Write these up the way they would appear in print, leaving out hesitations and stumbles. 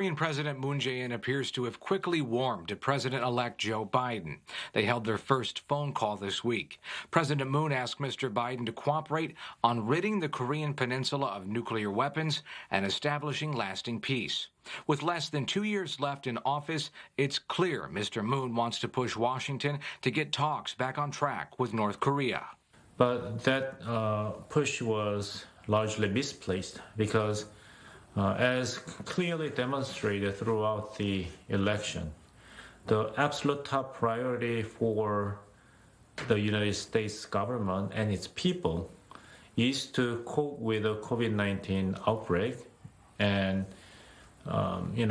Korean President Moon Jae-in appears to have quickly warmed to President-elect Joe Biden. They held their first phone call this week. President Moon asked Mr. Biden to cooperate on ridding the Korean peninsula of nuclear weapons and establishing lasting peace. With less than 2 years left in office, it's clear Mr. Moon wants to push Washington to get talks back on track with North Korea. But that push was largely misplaced because as clearly demonstrated throughout the election, the absolute top priority for the United States government and its people is to cope with the COVID-19 outbreak and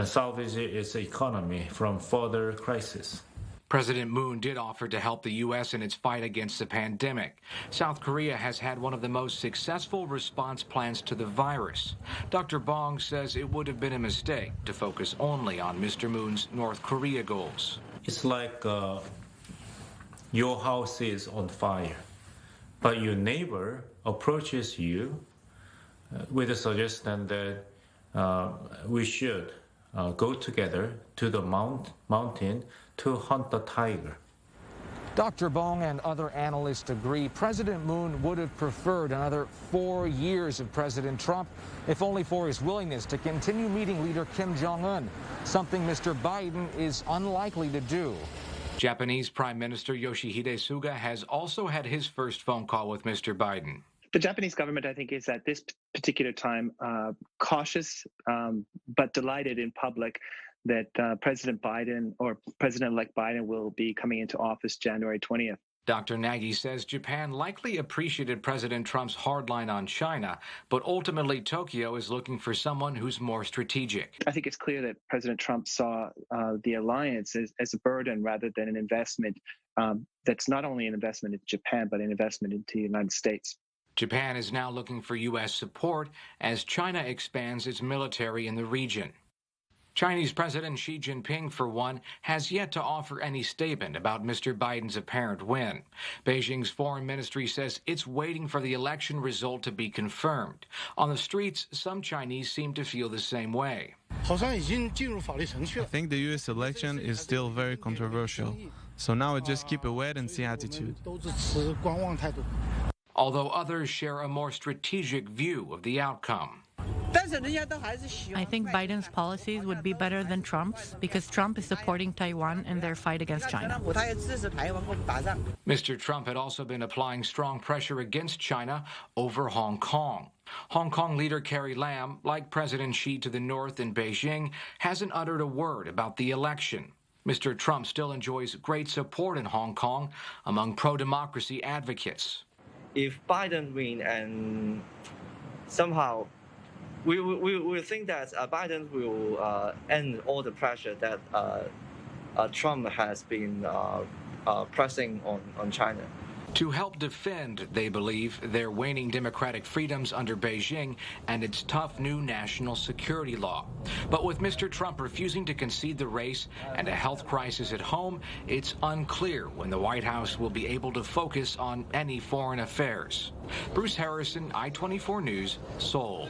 salvage its economy from further crisis. President Moon did offer to help the U.S. in its fight against the pandemic. South Korea has had one of the most successful response plans to the virus. Dr. Bong says it would have been a mistake to focus only on Mr. Moon's North Korea goals. It's like your house is on fire, but your neighbor approaches you with a suggestion that we should go together to the mountain to hunt the tiger. Dr. Bong and other analysts agree President Moon would have preferred another 4 years of President Trump, if only for his willingness to continue meeting leader Kim Jong-un, something Mr. Biden is unlikely to do. Japanese Prime Minister Yoshihide Suga has also had his first phone call with Mr. Biden. The Japanese government, I think, is at this particular time cautious but delighted in public that President Biden or President-elect Biden will be coming into office January 20th. Dr. Nagy says Japan likely appreciated President Trump's hardline on China, but ultimately Tokyo is looking for someone who's more strategic. I think it's clear that President Trump saw the alliance as a burden rather than an investment that's not only an investment in Japan, but an investment into the United States. Japan is now looking for U.S. support as China expands its military in the region. Chinese President Xi Jinping, for one, has yet to offer any statement about Mr. Biden's apparent win. Beijing's foreign ministry says it's waiting for the election result to be confirmed. On the streets, some Chinese seem to feel the same way. I think the U.S. election is still very controversial, so now I just keep a wait-and-see attitude. Although others share a more strategic view of the outcome. I think Biden's policies would be better than Trump's because Trump is supporting Taiwan in their fight against China. Mr. Trump had also been applying strong pressure against China over Hong Kong. Hong Kong leader Carrie Lam, like President Xi to the north in Beijing, hasn't uttered a word about the election. Mr. Trump still enjoys great support in Hong Kong among pro-democracy advocates. If Biden wins and somehow we think that Biden will end all the pressure that Trump has been pressing on China. To help defend, they believe, their waning democratic freedoms under Beijing and its tough new national security law. But with Mr. Trump refusing to concede the race and a health crisis at home, it's unclear when the White House will be able to focus on any foreign affairs. Bruce Harrison, I-24 News, Seoul.